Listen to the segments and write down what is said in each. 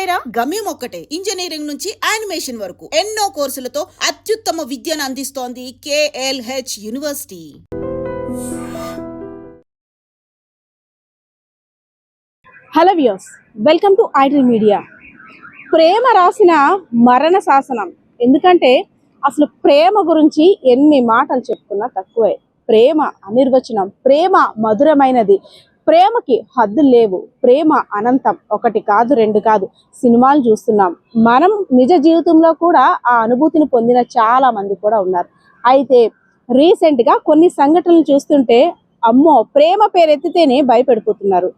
ఇంతేరా, గమ్యం ఒక్కటే. ఇంజనీరింగ్ నుంచి యానిమేషన్ వరకు ఎన్నో కోర్సులతో అత్యుత్తమ విద్యను అందిస్తోంది KLH University. Hello viewers, welcome to iDream Media. ప్రేమ రాసిన మరణ శాసనం. ఎందుకంటే అసలు ప్రేమ గురించి ఎన్ని మాటలు చెప్పుకున్నా తక్కువే. ప్రేమ అనిర్వచనం, ప్రేమ మధురమైనది, ప్రేమకి హద్దులు లేవు, ప్రేమ అనంతం. ఒకటి కాదు, రెండు కాదు, సినిమాలు చూస్తున్నాం. మనం నిజ జీవితంలో కూడా ఆ అనుభూతిని పొందిన చాలా మంది కూడా ఉన్నారు. అయితే రీసెంట్గా కొన్ని సంఘటనలు చూస్తుంటే అమ్మో, ప్రేమ పేరెత్తితేనే భయపడిపోతున్నారు.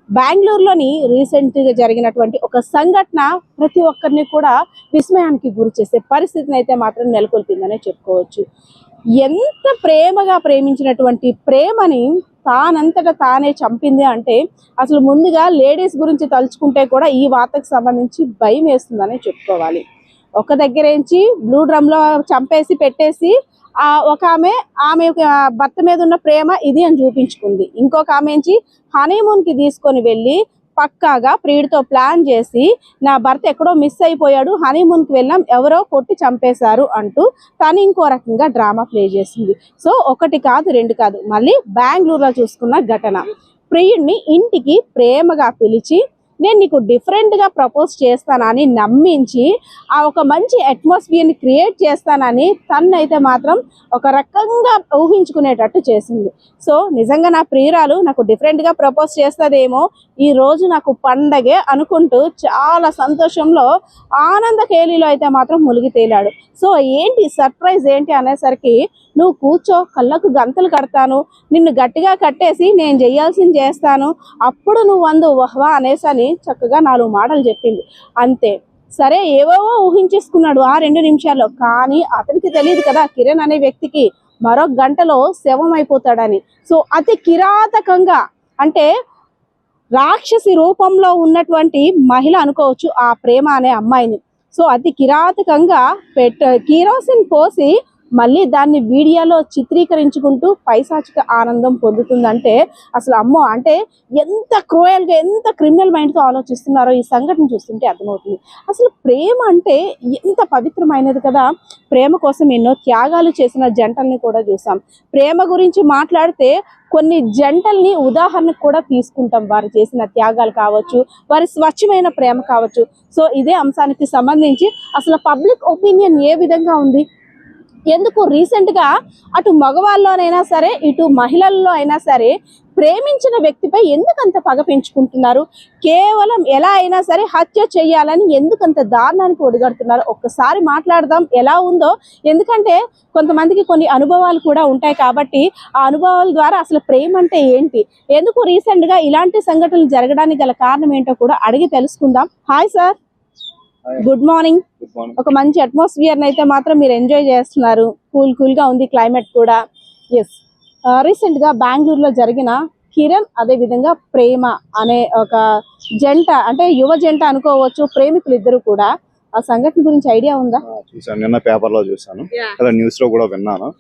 బెంగళూరులోని రీసెంట్గా జరిగినటువంటి ఒక సంఘటన ప్రతి ఒక్కరిని కూడా విస్మయానికి గురి చేసే పరిస్థితిని అయితే మాత్రం నెలకొల్పిందనే చెప్పుకోవచ్చు. ఎంత ప్రేమగా ప్రేమించినటువంటి ప్రేమని తానంతటా తానే చంపింది అంటే అసలు ముందుగా లేడీస్ గురించి తలుచుకుంటే కూడా ఈ వార్తకు సంబంధించి భయం వేస్తుందనే చెప్పుకోవాలి. ఒక దగ్గరేంచి బ్లూ డ్రమ్లో చంపేసి పెట్టేసి ఒక ఆమె భర్త మీద ఉన్న ప్రేమ ఇది అని చూపించుకుంది. ఇంకొక ఆమె హనీమూన్కి తీసుకొని వెళ్ళి పక్కాగా ప్రియుడితో ప్లాన్ చేసి నా భర్త ఎక్కడో మిస్ అయిపోయాడు, హనీమూన్కి వెళ్ళాం, ఎవరో కొట్టి చంపేశారు అంటూ తను ఇంకో రకంగా డ్రామా ప్లే చేసింది. సో ఒకటి కాదు, రెండు కాదు, మళ్ళీ బెంగళూరులో చూసుకున్న ఘటన. ప్రియుడిని ఇంటికి ప్రేమగా పిలిచి నేను నీకు డిఫరెంట్గా ప్రపోజ్ చేస్తానని నమ్మించి ఆ ఒక మంచి అట్మాస్ఫియర్ని క్రియేట్ చేస్తానని తన్నైతే మాత్రం ఒక రకంగా ఊహించుకునేటట్టు చేసింది. సో నిజంగా నా ప్రియురాలు నాకు డిఫరెంట్గా ప్రపోజ్ చేస్తుందేమో, ఈ రోజు నాకు పండగే అనుకుంటూ చాలా సంతోషంలో ఆనంద కేలీలో అయితే మాత్రం మునిగి తేలాడు. సో ఏంటి సర్ప్రైజ్ ఏంటి అనేసరికి, నువ్వు కూర్చో, కళ్ళకు గంతలు కడతాను, నిన్ను గట్టిగా కట్టేసి నేను చేయాల్సింది చేస్తాను, అప్పుడు నువ్వు వందు వహ్వా అనేసని చక్కగా 4 మాటలు చెప్పింది. అంతే. సరే ఏవేవో ఊహించేసుకున్నాడు ఆ 2 నిమిషాల్లో. కానీ అతనికి తెలియదు కదా కిరణ్ అనే వ్యక్తికి మరొక గంటలో శవం అయిపోతాడని. సో అతి కిరాతకంగా, అంటే రాక్షసి రూపంలో ఉన్నటువంటి మహిళ అనుకోవచ్చు ఆ ప్రేమ అనే అమ్మాయిని. సో అతి కిరాతకంగా కిరోసిన్ పోసి మళ్ళీ దాన్ని వీడియోలో చిత్రీకరించుకుంటూ పైశాచిక ఆనందం పొందుతుందంటే అసలు అమ్మో, అంటే ఎంత క్రూయల్గా, ఎంత క్రిమినల్ మైండ్తో ఆలోచిస్తున్నారో ఈ సంఘటన చూస్తుంటే అర్థమవుతుంది. అసలు ప్రేమ అంటే ఎంత పవిత్రమైనది కదా. ప్రేమ కోసం ఎన్నో త్యాగాలు చేసిన జంటల్ని కూడా చూసాం. ప్రేమ గురించి మాట్లాడితే కొన్ని జంటల్ని ఉదాహరణకు కూడా తీసుకుంటాం, వారు చేసిన త్యాగాలు కావచ్చు, వారి స్వచ్ఛమైన ప్రేమ కావచ్చు. సో ఇదే అంశానికి సంబంధించి అసలు పబ్లిక్ ఒపీనియన్ ఏ విధంగా ఉంది, ఎందుకు రీసెంట్గా అటు మగవాళ్ళలోనైనా సరే ఇటు మహిళల్లో అయినా సరే ప్రేమించిన వ్యక్తిపై ఎందుకంత పగ పెంచుకుంటున్నారు, కేవలం ఎలా అయినా సరే హత్య చేయాలని ఎందుకంత దారుణానికి ఒడిగడుతున్నారు, ఒక్కసారి మాట్లాడదాం ఎలా ఉందో. ఎందుకంటే కొంతమందికి కొన్ని అనుభవాలు కూడా ఉంటాయి కాబట్టి ఆ అనుభవాల ద్వారా అసలు ప్రేమ అంటే ఏంటి, ఎందుకు రీసెంట్గా ఇలాంటి సంఘటనలు జరగడానికి గల కారణం ఏంటో కూడా అడిగి తెలుసుకుందాం. Hi sir, good morning. ఒక మంచి అట్మాస్ఫియర్ అయితే మాత్రం మీరు ఎంజాయ్ చేస్తున్నారు, కూల్ గా ఉంది క్లైమేట్ కూడా. ఎస్, రీసెంట్ గా బెంగళూరులో జరిగిన కిరణ్ అదే విధంగా ప్రేమ అనే ఒక జంట, అంటే యువ జంట అనుకోవచ్చు, ప్రేమికులు ఇద్దరు కూడా. ఆ సంఘటన గురించి ఐడియా ఉందా? చూసాను, నిన్న పేపర్ లో చూసాను, న్యూస్ లో కూడా విన్నాను.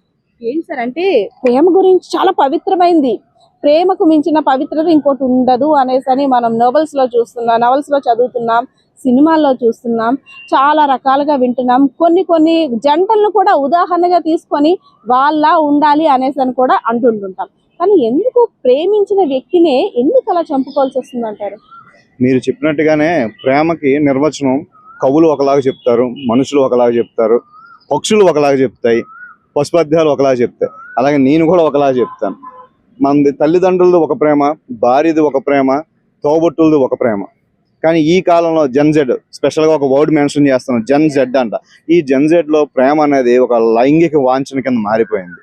ఏంటి సార్ అంటే ప్రేమ గురించి చాలా పవిత్రమైంది, ప్రేమకు మించిన పవిత్రత ఇంకోటి ఉండదు అనేసి మనం నవల్స్ లో చదువుతున్నాం, సినిమాల్లో చూస్తున్నాం, చాలా రకాలుగా వింటున్నాం. కొన్ని జంటలను కూడా ఉదాహరణగా తీసుకొని వాళ్ళ ఉండాలి అనేసి కూడా అంటుంటుంటాం. కానీ ఎందుకు ప్రేమించిన వ్యక్తినే ఎందుకు అలా చంపుకోవాల్సి వస్తుంది అంటారు? మీరు చెప్పినట్టుగానే ప్రేమకి నిర్వచనం కవులు ఒకలాగా చెప్తారు, మనుషులు ఒకలాగా చెప్తారు, పక్షులు ఒకలాగా చెప్తాయి, పశుపద్యాలు ఒకలాగా చెప్తాయి, అలాగే నేను కూడా ఒకలాగా చెప్తాను. మనది తల్లిదండ్రులది ఒక ప్రేమ, భార్యది ఒక ప్రేమ, తోబుట్టులది ఒక ప్రేమ. కానీ ఈ కాలంలో జెన్జెడ్, స్పెషల్గా ఒక వర్డ్ మెన్షన్ చేస్తున్నాం, జెన్జెడ్ అంట. ఈ జెన్జెడ్లో ప్రేమ అనేది ఒక లైంగిక వాంఛన కింద మారిపోయింది.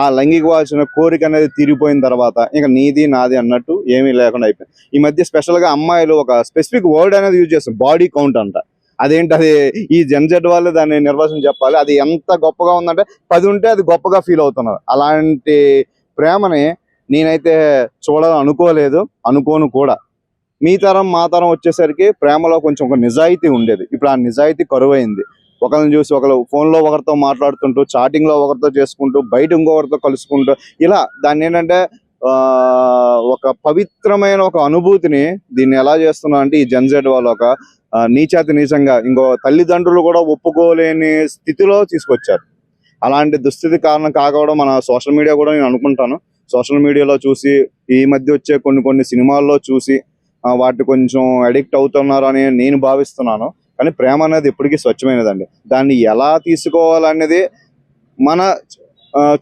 ఆ లైంగిక వాంఛన కోరిక అనేది తీరిపోయిన తర్వాత ఇంకా నీది నాది అన్నట్టు ఏమీ లేకుండా అయిపోయింది. ఈ మధ్య స్పెషల్గా అమ్మాయిలు ఒక స్పెసిఫిక్ వర్డ్ అనేది యూజ్ చేస్తారు, బాడీ కౌంట్ అంట. అదేంటి, అది ఈ జెన్జెడ్ వాళ్ళు దాన్ని నిర్వచనం చెప్పాలి. అది ఎంత గొప్పగా ఉందంటే 10 ఉంటే అది గొప్పగా ఫీల్ అవుతున్నారు. అలాంటి ప్రేమని నేనైతే అనుకోలేదు, అనుకోను కూడా. మీ తరం మా తరం వచ్చేసరికి ప్రేమలో కొంచెం ఒక నిజాయితీ ఉండేది. ఇప్పుడు ఆ నిజాయితీ కరువైంది. ఒకరిని చూసి ఒకరు ఫోన్లో ఒకరితో మాట్లాడుతుంటూ, చాటింగ్లో ఒకరితో చేసుకుంటూ, బయట ఇంకొకరితో కలుసుకుంటూ, ఇలా దాన్ని ఏంటంటే ఒక పవిత్రమైన ఒక అనుభూతిని దీన్ని ఎలా చేస్తున్నా అంటే ఈ జెన్జెడ్ వాళ్ళు ఒక నీచాతి నీచంగా ఇంకో తల్లిదండ్రులు కూడా ఒప్పుకోలేని స్థితిలో తీసుకొచ్చారు. అలాంటి దుస్థితి కారణం కాకపోవడం మన సోషల్ మీడియా కూడా నేను అనుకుంటాను. సోషల్ మీడియాలో చూసి ఈ మధ్య వచ్చే కొన్ని సినిమాల్లో చూసి వాటి కొంచెం అడిక్ట్ అవుతున్నారు అని నేను భావిస్తున్నాను. కానీ ప్రేమ అనేది ఎప్పటికీ స్వచ్ఛమైనదండి. దాన్ని ఎలా తీసుకోవాలనేది మన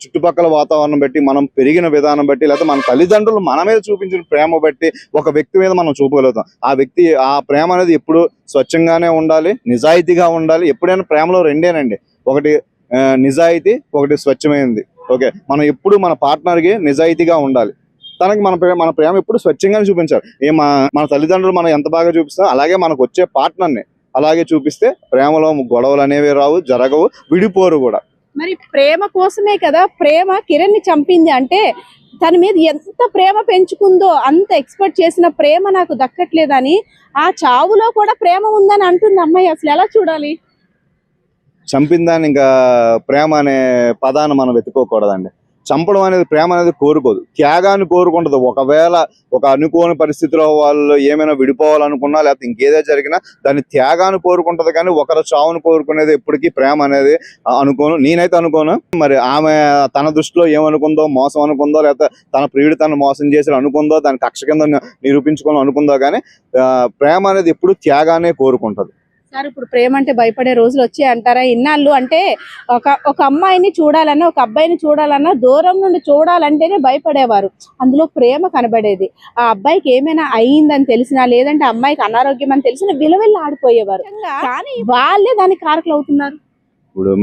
చుట్టుపక్కల వాతావరణం బట్టి, మనం పెరిగిన విధానం బట్టి, లేకపోతే మన తల్లిదండ్రులు మన మీద చూపించిన ప్రేమ బట్టి ఒక వ్యక్తి మీద మనం చూపగలుగుతాం. ఆ ప్రేమ అనేది ఎప్పుడు స్వచ్ఛంగానే ఉండాలి, నిజాయితీగా ఉండాలి. ఎప్పుడైనా ప్రేమలో రెండేనండి, ఒకటి నిజాయితీ, ఒకటి స్వచ్ఛమైనది. ఓకే, మనం ఎప్పుడు మన పార్ట్నర్కి నిజాయితీగా ఉండాలి. తనకి మన ప్రేమ ఎప్పుడు స్వచ్ఛంగానే చూపించాలి. మన తల్లిదండ్రులు మనం ఎంత బాగా చూపిస్తాం అలాగే మనకు వచ్చే పార్ట్నర్ని అలాగే చూపిస్తే ప్రేమలో గొడవలు అనేవి రావు, జరగవు, విడిపోరు కూడా. మరి ప్రేమ కోసమే కదా ప్రేమ కిరణ్ ని చంపింది. అంటే తన మీద ఎంత ప్రేమ పెంచుకుందో అంత ఎక్స్పెక్ట్ చేసిన ప్రేమ నాకు దక్కట్లేదని ఆ చావులో కూడా ప్రేమ ఉందని అంటుంది అమ్మాయి. అసలు ఎలా చూడాలి? చంపిందాన్ని ఇంకా ప్రేమ అనే పదాన్ని మనం వెతుక్కోకూడదండి. చంపడం అనేది ప్రేమ అనేది కోరుకోదు, త్యాగాన్ని కోరుకుంటుంది. ఒకవేళ ఒక అనుకోని పరిస్థితిలో వాళ్ళు ఏమైనా విడిపోవాలనుకున్నా లేకపోతే ఇంకేదో జరిగినా దాన్ని త్యాగాన్ని కోరుకుంటది. కానీ ఒకరి చావును కోరుకునేది ఎప్పటికీ ప్రేమ అనేది నేనైతే అనుకోను. మరి ఆమె తన దృష్టిలో ఏమనుకుందో, మోసం అనుకుందో, లేకపోతే తన ప్రియుడు తను మోసం చేసి అనుకుందో, దాని కక్ష కింద నిరూపించుకోవాలని అనుకుందో. కానీ ప్రేమ అనేది ఎప్పుడు త్యాగానే కోరుకుంటది. సార్, ఇప్పుడు ప్రేమ అంటే భయపడే రోజులు వచ్చాయి అంటారా? ఇన్నాళ్ళు అంటే ఒక అమ్మాయిని చూడాలన్నా, ఒక అబ్బాయిని చూడాలన్నా దూరం నుండి చూడాలంటేనే భయపడేవారు. అందులో ప్రేమ కనబడేది. ఆ అబ్బాయికి ఏమైనా అయ్యిందని తెలిసినా, లేదంటే అమ్మాయికి అనారోగ్యం అని తెలిసినా విలువెల్లి ఆడిపోయేవారు. కానీ వాళ్ళే దానికి కారకులు అవుతున్నారు. ఇప్పుడు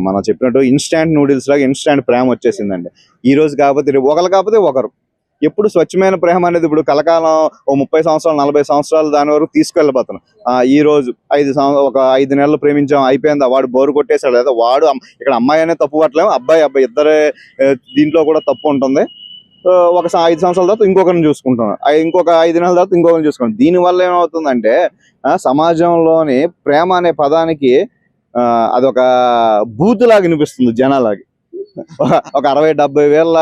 మనం చెప్పినట్టు ఇన్స్టాంట్ నూడిల్స్ లాగా ఇన్స్టాంట్ ప్రేమ వచ్చేసిందండి. ఈ రోజు కాకపోతే ఒకరు కాకపోతే ఒకరు. ఎప్పుడు స్వచ్ఛమైన ప్రేమ అనేది ఇప్పుడు కలకాలం 30 సంవత్సరాలు 40 సంవత్సరాలు దాని వరకు తీసుకెళ్ళబోతున్నాం. ఈ రోజు 5 నెలలు ప్రేమించాం, అయిపోయిందా, వాడు బోరు కొట్టేశాడు, లేదా వాడు ఇక్కడ అమ్మాయి అనేది తప్పు పట్టలేము, అబ్బాయి ఇద్దరే దీంట్లో కూడా తప్పు ఉంటుంది. ఒక 5 సంవత్సరాల తర్వాత ఇంకొకరిని చూసుకుంటున్నాం, ఇంకొక 5 నెలల తర్వాత ఇంకొకరిని చూసుకుంటాం. దీనివల్ల ఏమవుతుందంటే సమాజంలోని ప్రేమ అనే పదానికి అదొక బూతులాగా వినిపిస్తుంది జనాలకి. ఒక 60-70 వేల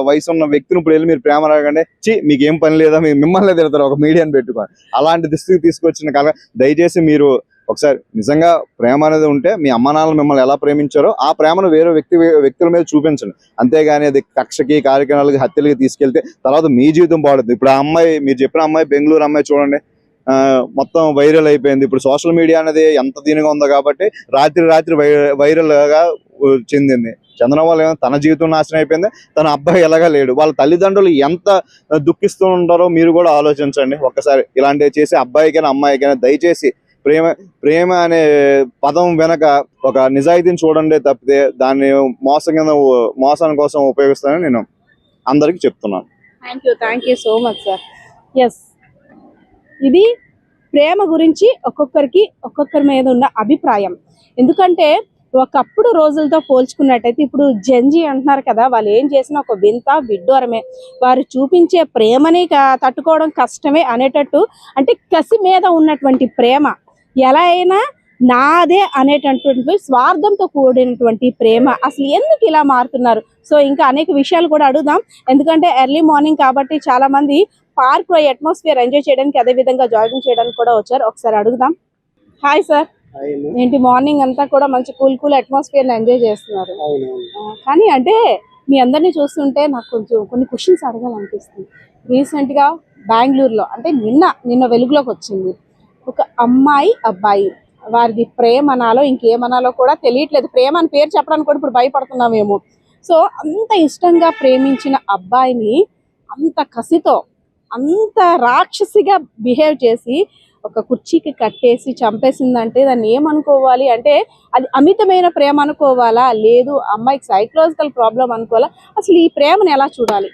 వయసు ఉన్న వ్యక్తిని ఇప్పుడు వెళ్ళి మీరు ప్రేమ రాకండి, మీకేం పని లేదా, మిమ్మల్ని తిడతారు ఒక మీడియాని పెట్టుకొని. అలాంటి దుస్థితికి తీసుకొచ్చిన కాలం దయచేసి మీరు ఒకసారి నిజంగా ప్రేమ అనేది ఉంటే మీ అమ్మ నాన్నలు మిమ్మల్ని ఎలా ప్రేమించారో ఆ ప్రేమను వేరే వ్యక్తుల మీద చూపించండి. అంతేగాని అది కక్షకి, కార్యక్రమాలకి, హత్యలకి తీసుకెళ్తే తర్వాత మీ జీవితం పాడుతుంది. ఇప్పుడు ఆ అమ్మాయి, మీరు చెప్పిన అమ్మాయి, బెంగళూరు అమ్మాయి చూడండి, మొత్తం వైరల్ అయిపోయింది. ఇప్పుడు సోషల్ మీడియా అనేది ఎంత దీనిగా ఉందో కాబట్టి రాత్రి వైరల్ గా చెందింది. చంద్రబాబు వల్ల తన జీవితం నాశనం అయిపోయింది, తన అబ్బాయి ఎలాగా లేడు. వాళ్ళ తల్లిదండ్రులు ఎంత దుఃఖిస్తూ ఉంటారో మీరు కూడా ఆలోచించండి ఒక్కసారి. ఇలాంటివి చేసే అబ్బాయికైనా అమ్మాయికైనా దయచేసి ప్రేమ అనే పదం వెనక ఒక నిజాయితీని చూడండి తప్పితే దాన్ని మోసం కోసం ఉపయోగిస్తానని నేను అందరికి చెప్తున్నాను. Thank you so much sir. Yes, ఇది ప్రేమ గురించి ఒక్కొక్కరి మీద ఉన్న అభిప్రాయం. ఎందుకంటే ఒకప్పుడు రోజులతో పోల్చుకున్నట్టయితే ఇప్పుడు జెన్జీ అంటున్నారు కదా, వాళ్ళు ఏం చేసినా ఒక విడ్డూరమే. వారు చూపించే ప్రేమని తట్టుకోవడం కష్టమే అనేటట్టు, అంటే కసి మీద ఉన్నటువంటి ప్రేమ ఎలా అయినా నాదే అనేటటువంటి స్వార్థంతో కూడినటువంటి ప్రేమ. అసలు ఎందుకు ఇలా మారుతున్నారు? సో ఇంకా అనేక విషయాలు కూడా అడుగుదాం. ఎందుకంటే ఎర్లీ మార్నింగ్ కాబట్టి చాలా మంది పార్క్ లో అట్మాస్ఫియర్ ఎంజాయ్ చేయడానికి, అదే విధంగా జాగింగ్ చేయడానికి కూడా వచ్చారు. ఒకసారి అడుగుదాం. హాయ్ సార్, ఏంటి మార్నింగ్ అంతా కూడా మంచి కూల్ అట్మాస్ఫియర్ ఎంజాయ్ చేస్తున్నారు? కానీ అంటే మీ అందరినీ చూస్తుంటే నాకు కొంచెం కొన్ని క్వశ్చన్స్ అడగాలనిపిస్తుంది. రీసెంట్ గా బెంగళూరులో, అంటే నిన్న వెలుగులోకి వచ్చింది, ఒక అమ్మాయి అబ్బాయి, వారిది ప్రేమ అనాలో ఇంకేమనాలో కూడా తెలియట్లేదు. ప్రేమ అని పేరు చెప్పడానికి కూడా ఇప్పుడు భయపడుతున్నామేమో. సో అంత ఇష్టంగా ప్రేమించిన అబ్బాయిని అంత కసితో, అంత రాక్షసిగా బిహేవ్ చేసి ఒక కుర్చీకి కట్టేసి చంపేసిందంటే దాన్ని ఏమనుకోవాలి? అంటే అది అమితమైన ప్రేమ అనుకోవాలా, లేదు అమ్మాయికి సైకలాజికల్ ప్రాబ్లం అనుకోవాలా? అసలు ఈ ప్రేమను ఎలా చూడాలి?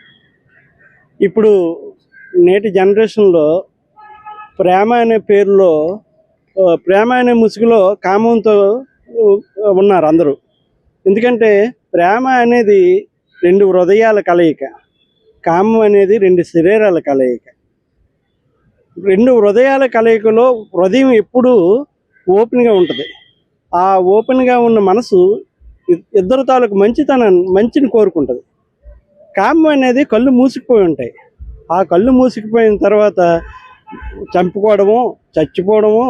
ఇప్పుడు నేటి జనరేషన్లో ప్రేమ అనే పేరులో, ప్రేమ అనే ముసుగులో కామంతో ఉన్నారు అందరూ. ఎందుకంటే ప్రేమ అనేది 2 హృదయాల కలయిక, కామం అనేది 2 శరీరాల కలయిక. 2 హృదయాల కలయికలో హృదయం ఎప్పుడూ ఓపెన్గా ఉంటుంది. ఆ ఓపెన్గా ఉన్న మనసు ఇద్దరు తాలూకు మంచిని కోరుకుంటుంది. కామం అనేది కళ్ళు మూసుకుపోయి ఉంటాయి. ఆ కళ్ళు మూసుకుపోయిన తర్వాత చంపుకోవడము, చచ్చిపోవడము,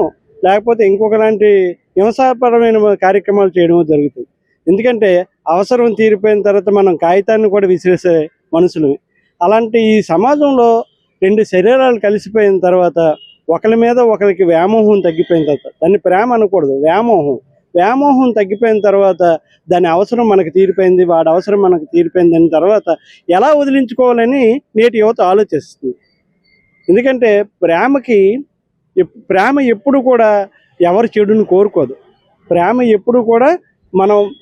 లేకపోతే ఇంకొకలాంటి హింసాపరమైన కార్యక్రమాలు చేయడము జరుగుతుంది. ఎందుకంటే అవసరం తీరిపోయిన తర్వాత మనం కాగితాన్ని కూడా విసిరేసే మనుషులు. అలాంటి ఈ సమాజంలో రెండు శరీరాలు కలిసిపోయిన తర్వాత ఒకరి మీద ఒకరికి వ్యామోహం తగ్గిపోయిన తర్వాత, దాన్ని ప్రేమ అనకూడదు, వ్యామోహం తగ్గిపోయిన తర్వాత దాని అవసరం మనకు తీరిపోయింది, వాడి అవసరం మనకు తీరిపోయింది అని తర్వాత ఎలా వదిలించుకోవాలని నేటి యువత ఆలోచిస్తుంది. ఎందుకంటే ప్రేమ ఎప్పుడు కూడా ఎవరి చెడుని కోరుకోదు. ప్రేమ ఎప్పుడు కూడా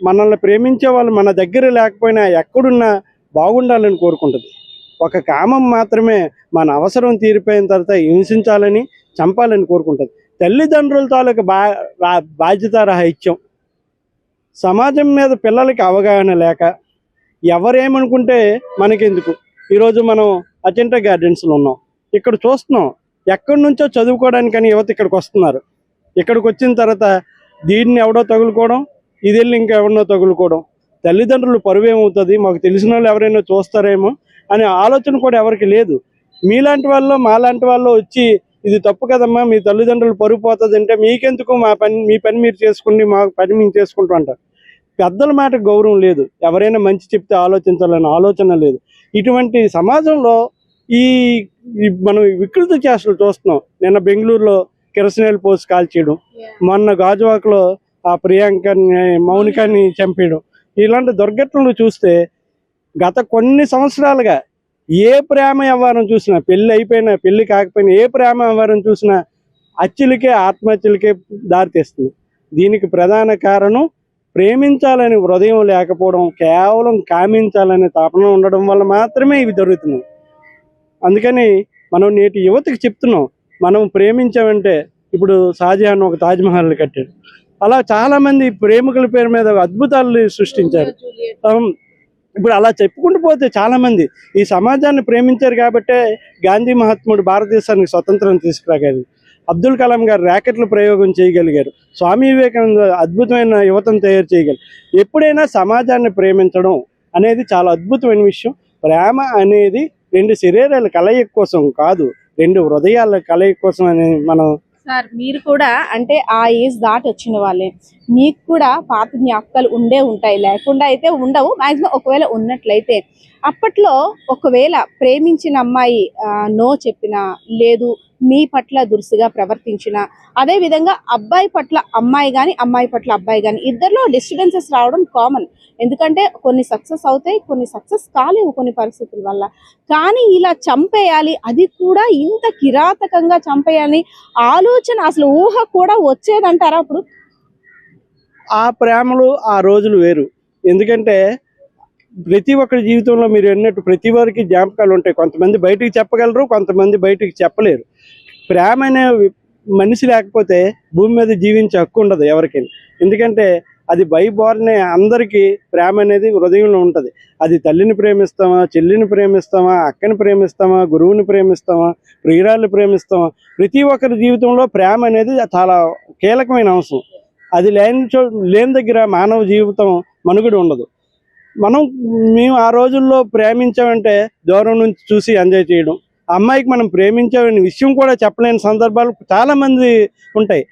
మనల్ని ప్రేమించే వాళ్ళు మన దగ్గర లేకపోయినా ఎక్కడున్నా బాగుండాలని కోరుకుంటుంది. ఒక కామం మాత్రమే మన అవసరం తీరిపోయిన తర్వాత హింసించాలని, చంపాలని కోరుకుంటుంది. తల్లిదండ్రుల తాలూకు బాధ్యత రాహిత్యం, సమాజం మీద పిల్లలకి అవగాహన లేక, ఎవరేమనుకుంటే మనకెందుకు. ఈరోజు మనం అజంటా గార్డెన్స్లో ఉన్నాం, ఇక్కడ చూస్తున్నాం ఎక్కడి నుంచో చదువుకోవడానికని యువత ఇక్కడికి వస్తున్నారు. ఇక్కడికి వచ్చిన తర్వాత దీన్ని ఎవడో తగులుకోవడం, ఇది వెళ్ళి ఇంకా ఎవరినో తగులుకోవడం, తల్లిదండ్రులు పరువు ఏమవుతుంది, మాకు తెలిసిన వాళ్ళు ఎవరైనా చూస్తారేమో అనే ఆలోచన కూడా ఎవరికి లేదు. మీలాంటి వాళ్ళు మాలాంటి వాళ్ళు వచ్చి ఇది తప్పు కదమ్మా, మీ తల్లిదండ్రులు పరువు పోతుంది అంటే మీకెందుకు, మీ పని మీరు చేసుకోండి, మా పని మేము చేసుకుంటాం అంటారు. పెద్దల మాటకు గౌరవం లేదు, ఎవరైనా మంచి చెప్తే ఆలోచించాలనే ఆలోచన లేదు. ఇటువంటి సమాజంలో మనం వికృత చేష్టలు చూస్తున్నాం. నిన్న బెంగళూరులో కిరసనాయిల్ పోసి కాల్చేయడం, మొన్న గాజువాకలో ఆ మౌనికాని చంపేయడం, ఇలాంటి దుర్ఘటనలు చూస్తే గత కొన్ని సంవత్సరాలుగా ఏ ప్రేమ వ్యవహారం చూసినా, పెళ్ళి అయిపోయినా పెళ్ళి కాకపోయినా ఏ ప్రేమ వ్యవహారం చూసినా హత్యలకే, ఆత్మహత్యలకే దారితీస్తుంది. దీనికి ప్రధాన కారణం ప్రేమించాలని హృదయం లేకపోవడం, కేవలం కామించాలనే తపన ఉండడం వల్ల మాత్రమే ఇవి జరుగుతున్నాయి. అందుకని మనం నేటి యువతకి చెప్తున్నాం, మనం ప్రేమించామంటే, ఇప్పుడు షాజహాన్ ఒక తాజ్మహల్ కట్టాడు, అలా చాలామంది ప్రేమికుల పేరు మీద అద్భుతాలు సృష్టించారు. ఇప్పుడు అలా చెప్పుకుంటూ పోతే చాలామంది ఈ సమాజాన్ని ప్రేమించారు కాబట్టే గాంధీ మహాత్ముడు భారతదేశానికి స్వతంత్రం తీసుకురాగలిగారు, అబ్దుల్ కలాం గారు ర్యాకెట్లు ప్రయోగం చేయగలిగారు, స్వామి వివేకానంద అద్భుతమైన యువతను తయారు చేయగలిగారు. ఎప్పుడైనా సమాజాన్ని ప్రేమించడం అనేది చాలా అద్భుతమైన విషయం. ప్రేమ అనేది రెండు శరీరాల కలయిక కోసం కాదు, రెండు హృదయాల కలయిక కోసం అని మనం. సార్, మీరు కూడా అంటే ఆ ఏజ్ దాటి వచ్చిన వాళ్ళే, మీకు కూడా పాత జ్ఞాపకాలు ఉంటాయి, లేకుండా అయితే ఉండవు. మాక్సిమం ఒకవేళ ఉన్నట్లయితే అప్పట్లో ఒకవేళ ప్రేమించిన అమ్మాయి నో చెప్పినా, లేదు మీ పట్ల దురుసుగా ప్రవర్తించిన, అదే విధంగా అబ్బాయి పట్ల అమ్మాయి కానీ అమ్మాయి పట్ల అబ్బాయి కానీ ఇద్దరిలో డిస్టర్బెన్సెస్ రావడం కామన్. ఎందుకంటే కొన్ని సక్సెస్ అవుతాయి, కొన్ని సక్సెస్ కాలేవు కొన్ని పరిస్థితుల వల్ల. కానీ ఇలా చంపేయాలి, అది కూడా ఇంత కిరాతకంగా చంపేయాలని ఆలోచన, అసలు ఊహ కూడా వచ్చేదంటారా అప్పుడు? ఆ ప్రేమలు ఆ రోజులు వేరు. ఎందుకంటే ప్రతి ఒక్కరి జీవితంలో మీరు అన్నట్టు ప్రతి వారికి జ్ఞాపకాలు ఉంటాయి. కొంతమంది బయటికి చెప్పగలరు, కొంతమంది బయటికి చెప్పలేరు. ప్రేమ అనే మనిషి లేకపోతే భూమి మీద జీవించే హక్కు ఉండదు ఎవరికైనా. ఎందుకంటే అది బైబోర్నే, అందరికీ ప్రేమ అనేది హృదయంలో ఉంటుంది. అది తల్లిని ప్రేమిస్తామా, చెల్లిని ప్రేమిస్తామా, అక్కని ప్రేమిస్తామా, గురువుని ప్రేమిస్తామా, ప్రియురాలను ప్రేమిస్తామా, ప్రతి ఒక్కరి జీవితంలో ప్రేమ అనేది చాలా కీలకమైన అంశం. అది లేని దగ్గర మానవ జీవితం మనుగడ ఉండదు. మేము ఆ రోజుల్లో ప్రేమించామంటే దూరం నుంచి చూసి ఎంజాయ్ చేయడం, అమ్మాయికి మనం ప్రేమించామనే విషయం కూడా చెప్పలేని సందర్భాలు చాలామంది ఉంటాయి.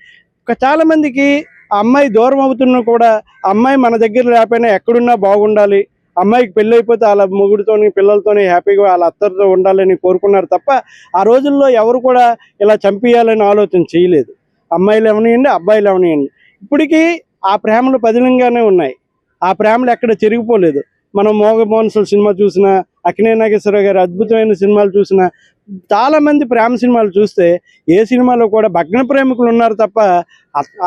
చాలామందికి ఆ అమ్మాయి దూరం అవుతున్నా కూడా అమ్మాయి మన దగ్గర లేకపోయినా ఎక్కడున్నా బాగుండాలి, అమ్మాయికి పెళ్ళి అయిపోతే వాళ్ళ మొగుడితోని పిల్లలతోని హ్యాపీగా వాళ్ళ అత్తరితో ఉండాలని కోరుకున్నారు తప్ప ఆ రోజుల్లో ఎవరు కూడా ఇలా చంపేయాలని ఆలోచన చేయలేదు. అమ్మాయిలు ఎవనియండి, అబ్బాయిలు ఎవనియండి, ఇప్పటికీ ఆ ప్రేమలు పదిలంగానే ఉన్నాయి. ఆ ప్రేమలు ఎక్కడ చెరిగిపోలేదు. మనం మోగమోహన్సుల సినిమా చూసినా, అక్కినేని నాగేశ్వరరావు గారి అద్భుతమైన సినిమాలు చూసినా, చాలామంది ప్రేమ సినిమాలు చూస్తే ఏ సినిమాలో కూడా భగ్న ప్రేమికులు ఉన్నారు తప్ప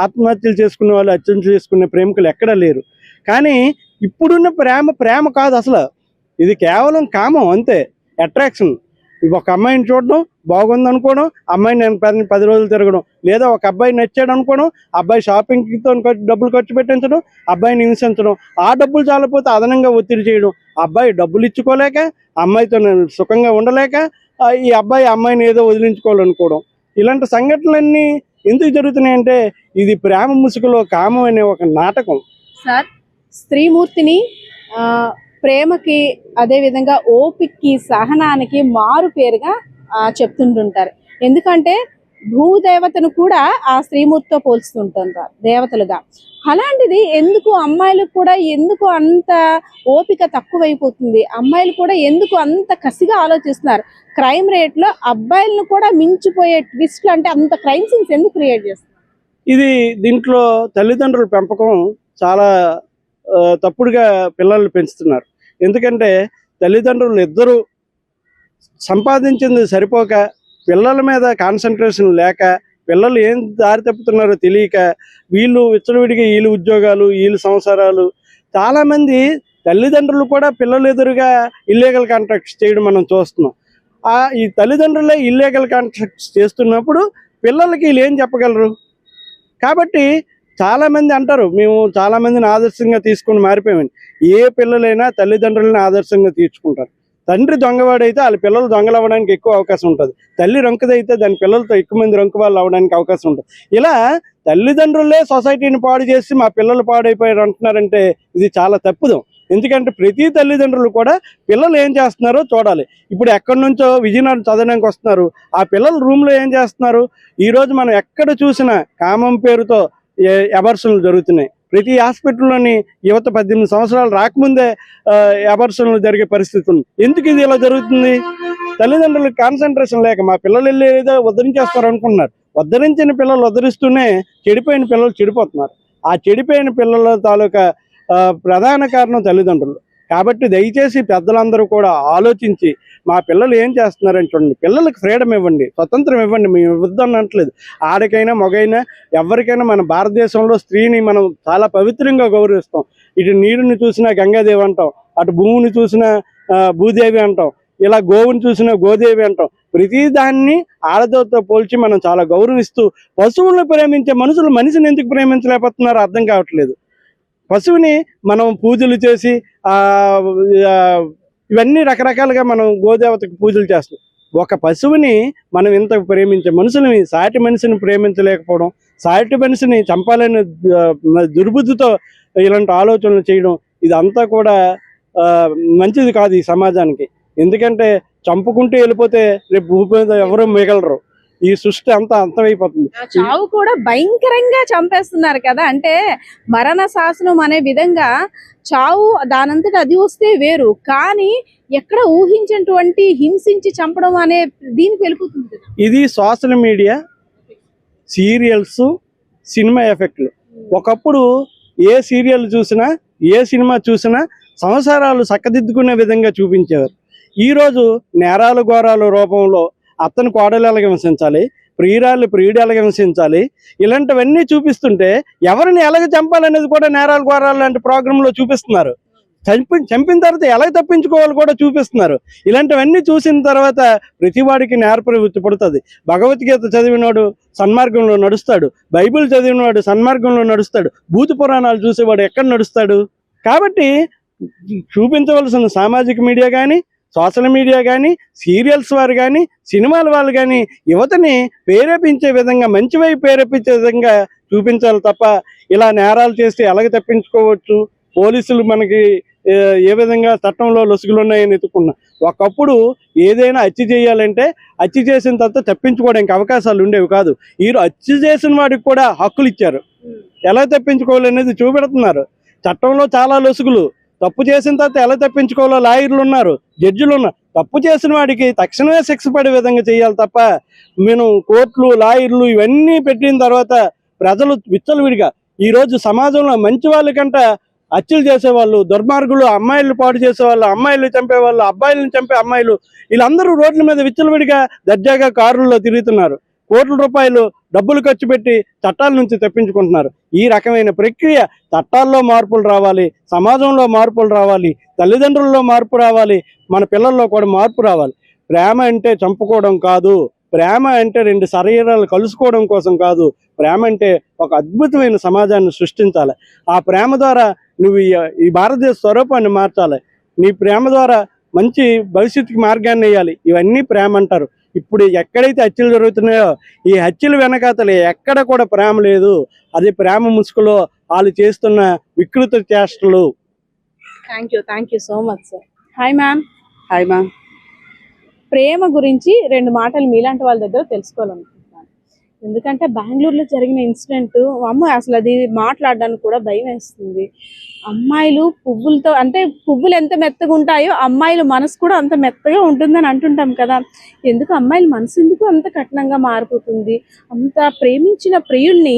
ఆత్మహత్యలు చేసుకునే వాళ్ళు, హత్యలు చేసుకునే ప్రేమికులు ఎక్కడా లేరు. కానీ ఇప్పుడున్న ప్రేమ కాదు అసలు, ఇది కేవలం కామం అంతే, అట్రాక్షన్. ఒక అమ్మాయిని చూడడం, బాగుంది అనుకోవడం, అమ్మాయిని నేను 10 రోజులు తిరగడం, లేదా ఒక అబ్బాయి నచ్చాడు అనుకోవడం, అబ్బాయి షాపింగ్తో డబ్బులు ఖర్చు పెట్టించడం, అబ్బాయిని హింసించడం, ఆ డబ్బులు చాలపోతే అదనంగా ఒత్తిడి చేయడం, అబ్బాయి డబ్బులు ఇచ్చుకోలేక, అమ్మాయితో సుఖంగా ఉండలేక ఈ అమ్మాయిని ఏదో వదిలించుకోవాలనుకోవడం, ఇలాంటి సంఘటనలన్నీ ఎందుకు జరుగుతున్నాయంటే ఇది ప్రేమ ముసుగులో కామం అనే ఒక నాటకం. సార్, స్త్రీమూర్తిని ప్రేమకి, అదేవిధంగా ఓపికకి, సహనానికి మారు పేరుగా చెప్తుంటుంటారు. ఎందుకంటే భూదేవతను కూడా ఆ స్త్రీమూర్తితో పోల్చుతుంటారు దేవతలుగా. అలాంటిది ఎందుకు అమ్మాయిలకు కూడా ఎందుకు అంత ఓపిక తక్కువైపోతుంది? అమ్మాయిలు కూడా ఎందుకు అంత కసిగా ఆలోచిస్తున్నారు? క్రైమ్ రేట్లో అబ్బాయిలను కూడా మించిపోయే ట్విస్ట్లు, అంటే అంత క్రైమ్ సీన్స్ ఎందుకు క్రియేట్ చేస్తారు? ఇది దీంట్లో తల్లిదండ్రుల పెంపకం చాలా తప్పుడుగా పిల్లల్ని పెంచుతున్నారు. ఎందుకంటే తల్లిదండ్రులు ఇద్దరు సంపాదించింది సరిపోక, పిల్లల మీద కాన్సన్ట్రేషన్ లేక, పిల్లలు ఏం దారి తప్పుతున్నారో తెలియక, వీళ్ళు విచ్చలవిడిగా వీళ్ళు ఉద్యోగాలు, వీళ్ళు సంసారాలు. చాలామంది తల్లిదండ్రులు కూడా పిల్లలు ఎదురుగా ఇల్లీగల్ కాంట్రాక్ట్స్ చేయడం మనం చూస్తున్నాం. ఈ తల్లిదండ్రులే ఇల్లీగల్ కాంట్రాక్ట్స్ చేస్తున్నప్పుడు పిల్లలకి వీళ్ళు ఏం చెప్పగలరు? కాబట్టి చాలామంది అంటారు, మేము చాలామందిని ఆదర్శంగా తీసుకుని మారిపోయామని. ఏ పిల్లలైనా తల్లిదండ్రులని ఆదర్శంగా తీర్చుకుంటారు. తండ్రి దొంగవాడైతే వాళ్ళ పిల్లలు దొంగలు అవ్వడానికి ఎక్కువ అవకాశం ఉంటుంది. తల్లి రంకుదైతే దాని పిల్లలతో ఎక్కువ మంది రంకు వాళ్ళు అవ్వడానికి అవకాశం ఉంటుంది. ఇలా తల్లిదండ్రులే సొసైటీని పాడు చేసి మా పిల్లలు పాడైపోయారు అంటున్నారంటే ఇది చాలా తప్పుదం. ఎందుకంటే ప్రతి తల్లిదండ్రులు కూడా పిల్లలు ఏం చేస్తున్నారో చూడాలి. ఇప్పుడు ఎక్కడి నుంచో విజయనగరం చదవడానికి వస్తున్నారు, ఆ పిల్లలు రూమ్లో ఏం చేస్తున్నారు? ఈరోజు మనం ఎక్కడ చూసినా కామం పేరుతో అబార్షన్లు జరుగుతున్నాయి. ప్రతి హాస్పిటల్లోని యువత 18 సంవత్సరాలు రాకముందే అబార్షన్లు జరిగే పరిస్థితి ఉంది. ఎందుకు ఇది ఇలా జరుగుతుంది? తల్లిదండ్రులకు కాన్సన్ట్రేషన్ లేక మా పిల్లలు వెళ్ళి ఏదో ఉద్ధరించేస్తారు అనుకుంటున్నారు. ఉద్ధరించిన పిల్లలు ఉద్ధరిస్తూనే చెడిపోయిన పిల్లలు చెడిపోతున్నారు. ఆ చెడిపోయిన పిల్లల తాలూకా ప్రధాన కారణం తల్లిదండ్రులు. కాబట్టి దయచేసి పెద్దలందరూ కూడా ఆలోచించి మా పిల్లలు ఏం చేస్తున్నారని చూడండి. పిల్లలకు ఫ్రీడమ్ ఇవ్వండి, స్వతంత్రం ఇవ్వండి. మేము ఇవ్వద్దని అనట్లేదు. ఆడకైనా మగైనా ఎవరికైనా మన భారతదేశంలో స్త్రీని మనం చాలా పవిత్రంగా గౌరవిస్తాం. ఇటు నీరుని చూసినా గంగాదేవి అంటాం, అటు భూమిని చూసినా భూదేవి అంటాం, ఇలా గోవుని చూసినా గోదేవి అంటాం. ప్రతి దాన్ని ఆడదతో పోల్చి మనం చాలా గౌరవిస్తూ, పశువులను ప్రేమించే మనుషులు మనిషిని ఎందుకు ప్రేమించలేకపోతున్నారో అర్థం కావట్లేదు. పశువుని మనం పూజలు చేసి ఇవన్నీ రకరకాలుగా మనం గోదేవతకు పూజలు చేస్తాం. ఒక పశువుని మనం ఇంత ప్రేమించే మనుషులని, సాటి మనిషిని ప్రేమించలేకపోవడం, సాటి మనిషిని చంపాలనే దుర్బుద్ధితో ఇలాంటి ఆలోచనలు చేయడం, ఇదంతా కూడా మంచిది కాదు ఈ సమాజానికి. ఎందుకంటే చంపుకుంటూ వెళ్ళిపోతే రేపు భూమి మీద ఎవరు మిగలరు. ఈ సృష్టి అంతా అంతమైపోతుంది. చావు కూడా భయంకరంగా చంపేస్తున్నారు కదా. అంటే మరణ శాసనం అనే విధంగా చావు దానంతట అది వస్తే వేరు, కానీ ఎక్కడ ఊహించినటువంటి హింసించి చంపడం అనే దీనికి వెళ్ళిపోతుంది. ఇది సోషల్ మీడియా, సీరియల్స్, సినిమా ఎఫెక్ట్లు. ఒకప్పుడు ఏ సీరియల్ చూసినా, ఏ సినిమా చూసినా సంసారాలు చక్కదిద్దుకునే విధంగా చూపించేవారు. ఈరోజు నేరాలు ఘోరాల రూపంలో అత్తను కోడలు ఎలాగ హింసించాలి, ప్రియురాలు ప్రియుడు ఎలాగ హింసించాలి, ఇలాంటివన్నీ చూపిస్తుంటే ఎవరిని ఎలాగ చంపాలనేది కూడా నేరాలు ఘోరాలు లాంటి ప్రోగ్రాంలో చూపిస్తున్నారు. చంపిన తర్వాత ఎలా తప్పించుకోవాలి కూడా చూపిస్తున్నారు. ఇలాంటివన్నీ చూసిన తర్వాత ప్రతివాడికి నేర ప్రవృత్తి పడుతుంది. భగవద్గీత చదివినవాడు సన్మార్గంలో నడుస్తాడు, బైబిల్ చదివినవాడు సన్మార్గంలో నడుస్తాడు, భూత పురాణాలు చూసేవాడు ఎక్కడ నడుస్తాడు? కాబట్టి చూపించవలసిన సామాజిక మీడియా కానీ, సోషల్ మీడియా కానీ, సీరియల్స్ వారు కానీ, సినిమాల వాళ్ళు కానీ యువతని ప్రేరేపించే విధంగా, మంచి వైపు ప్రేరేపించే విధంగా చూపించాలి తప్ప ఇలా నేరాలు చేస్తే ఎలాగ తప్పించుకోవచ్చు, పోలీసులు మనకి ఏ విధంగా చట్టంలో లొసుగులు ఉన్నాయని ఎత్తుకున్నా. ఒకప్పుడు ఏదైనా హత్య చేయాలంటే హత్య చేసిన తర్వాత తప్పించుకోవడానికి అవకాశాలు ఉండేవి కాదు. ఈ హత్య చేసిన వాడికి కూడా హక్కులు ఇచ్చారు, ఎలా తప్పించుకోవాలనేది చూపెడుతున్నారు. చట్టంలో చాలా లొసుగులు. తప్పు చేసిన తర్వాత ఎలా తప్పించుకోవాలో లాయర్లు ఉన్నారు, జడ్జిలు ఉన్నారు. తప్పు చేసిన వాడికి తక్షణమే శిక్ష పడే విధంగా చేయాలి తప్ప మేము కోర్టులు, లాయర్లు ఇవన్నీ పెట్టిన తర్వాత ప్రజలు విచ్చలవిడిగా ఈరోజు సమాజంలో మంచి వాళ్ళకంట హత్యలు చేసేవాళ్ళు, దుర్మార్గులు, అమ్మాయిలు పాడు చేసేవాళ్ళు, అమ్మాయిలు చంపేవాళ్ళు, అబ్బాయిలను చంపే అమ్మాయిలు, వీళ్ళందరూ రోడ్ల మీద విచ్చలవిడిగా దర్జాగా కారుల్లో తిరుగుతున్నారు. కోట్ల రూపాయలు డబ్బులు ఖర్చు పెట్టి చట్టాల నుంచి తప్పించుకుంటున్నారు. ఈ రకమైన ప్రక్రియ చట్టాల్లో మార్పులు రావాలి, సమాజంలో మార్పులు రావాలి, తల్లిదండ్రుల్లో మార్పు రావాలి, మన పిల్లల్లో కూడా మార్పు రావాలి. ప్రేమ అంటే చంపుకోవడం కాదు, ప్రేమ అంటే రెండు శరీరాలు కలుసుకోవడం కోసం కాదు. ప్రేమ అంటే ఒక అద్భుతమైన సమాజాన్ని సృష్టించాలి. ఆ ప్రేమ ద్వారా నువ్వు ఈ భారతదేశ స్వరూపాన్ని మార్చాలి. నీ ప్రేమ ద్వారా మంచి భవిష్యత్తుకి మార్గాన్ని వేయాలి. ఇవన్నీ ప్రేమ అంటారు. ఇప్పుడు ఎక్కడైతే హత్యలు జరుగుతున్నాయో ఈ హత్యల వెనకాతలు ఎక్కడ కూడా ప్రేమ లేదు. అది ప్రేమ ముసుగులో వాళ్ళు చేస్తున్న వికృత చేష్టలు. Thank you so much sir. Hi ma'am. Hi మా. ప్రేమ గురించి 2 మాటలు మీలాంటి వాళ్ళ దగ్గర తెలుసుకోవాలనుకుంటున్నాను. ఎందుకంటే బెంగళూరులో జరిగిన ఇన్సిడెంట్ అమ్మ అసలు అది మాట్లాడడానికి కూడా భయం వేస్తుంది. అమ్మాయిలు పువ్వులతో అంటే పువ్వులు ఎంత మెత్తగా ఉంటాయో అమ్మాయిల మనసు కూడా అంత మెత్తగా ఉంటుందని అంటుంటాం కదా. ఎందుకు అమ్మాయిల మనసు ఎందుకు అంత కఠినంగా మారిపోతుంది? అంత ప్రేమించిన ప్రియుల్ని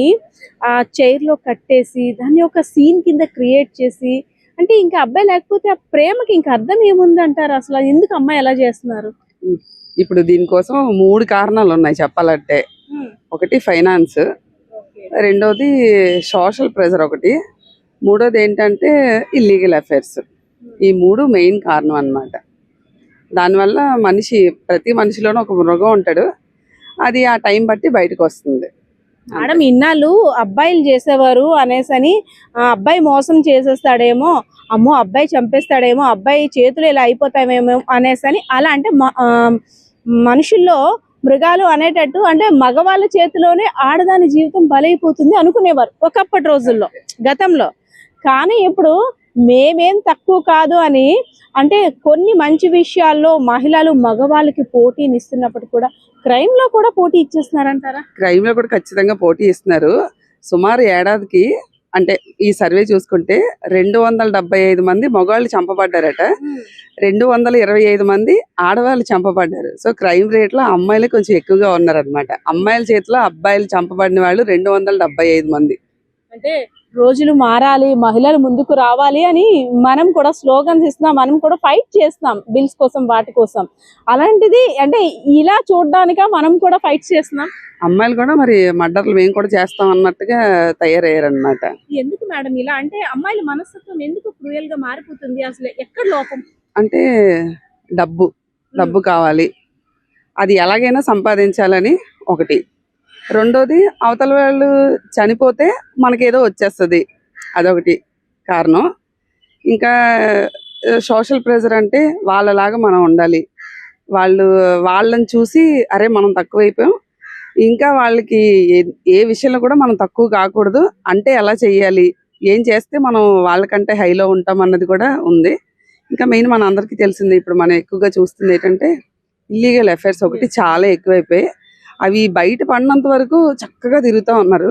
ఆ చైర్లో కట్టేసి దాన్ని ఒక సీన్ కింద క్రియేట్ చేసి, అంటే ఇంకా అబ్బాయి లేకపోతే ఆ ప్రేమకి ఇంకా అర్థం ఏముంది అంటారు? అసలు ఎందుకు అమ్మాయి ఎలా చేస్తున్నారు? ఇప్పుడు దీనికోసం 3 కారణాలు ఉన్నాయి చెప్పాలంటే. ఒకటి ఫైనాన్స్, రెండోది సోషల్ ప్రెజర్, ఒకటి మూడోది ఏంటంటే ఇల్లీగల్ అఫైర్స్. ఈ 3 మెయిన్ కారణం అన్నమాట. దానివల్ల ప్రతి మనిషిలోనూ ఒక మృగం ఉంటాడు, అది ఆ టైం బట్టి బయటకు వస్తుంది. మేడం ఇన్నాళ్ళు అబ్బాయిలు చేసేవారు అనేసని అబ్బాయి మోసం చేసేస్తాడేమో, అమ్మో అబ్బాయి చంపేస్తాడేమో, అబ్బాయి చేతులు ఇలా అయిపోతామేమో అనేసని అలా అంటే మనుషుల్లో మృగాలు అనేటట్టు అంటే మగవాళ్ళ చేతిలోనే ఆడదాని జీవితం బలైపోతుంది అనుకునేవారు ఒకప్పటి రోజుల్లో, గతంలో. కానీ ఇప్పుడు మేమేం తక్కువ కాదు అని అంటే కొన్ని మంచి విషయాల్లో మహిళలు మగవాళ్ళకి పోటీని ఇస్తున్నప్పుడు కూడా క్రైమ్ లో కూడా పోటీ ఇచ్చేస్తున్నారంటారా? క్రైమ్ లో కూడా ఖచ్చితంగా పోటీ ఇస్తున్నారు. సుమారు ఏడాదికి అంటే ఈ సర్వే చూసుకుంటే 275 మంది మగవాళ్ళు చంపబడ్డారట, 225 మంది ఆడవాళ్ళు చంపబడ్డారు. సో క్రైమ్ రేట్ లో అమ్మాయిలు కొంచెం ఎక్కువగా ఉన్నారనమాట. అమ్మాయిల చేతిలో అబ్బాయిలు చంపబడిన వాళ్ళు 275 మంది. అంటే రోజులు మారాలి, మహిళలు ముందుకు రావాలి అని మనం కూడా స్లోగన్స్ ఇస్తున్నాం, మనం కూడా ఫైట్ చేస్తున్నాం బిల్స్ కోసం, వాటి కోసం. అలాంటిది అంటే ఇలా చూడడానిక మనం కూడా ఫైట్ చేస్తున్నాం. అమ్మాయిలు కూడా మరి మర్డర్లు మేము కూడా చేస్తాం అన్నట్టుగా తయారయ్యారనమాట. ఎందుకు మేడం ఇలా? అంటే అమ్మాయిల మనస్తత్వం ఎందుకు క్రూయల్ గా మారిపోతుంది? అసలు ఎక్కడ లోపం? అంటే డబ్బు కావాలి, అది ఎలాగైనా సంపాదించాలని ఒకటి. రెండోది అవతల వాళ్ళు చనిపోతే మనకేదో వచ్చేస్తుంది, అదొకటి కారణం. ఇంకా సోషల్ ప్రెజర్ అంటే వాళ్ళలాగా మనం ఉండాలి, వాళ్ళని చూసి అరే మనం తక్కువైపోయాం, ఇంకా వాళ్ళకి ఏ విషయంలో కూడా మనం తక్కువ కాకూడదు, అంటే ఎలా చెయ్యాలి, ఏం చేస్తే మనం వాళ్ళకంటే హైలో ఉంటాం అన్నది కూడా ఉంది. ఇంకా మెయిన్ మన అందరికీ తెలిసింది, ఇప్పుడు మనం ఎక్కువగా చూస్తుంది ఏంటంటే ఇల్లీగల్ అఫైర్స్ ఒకటి చాలా ఎక్కువైపోయాయి. అవి బయట పడినంత వరకు చక్కగా తిరుగుతూ ఉన్నారు,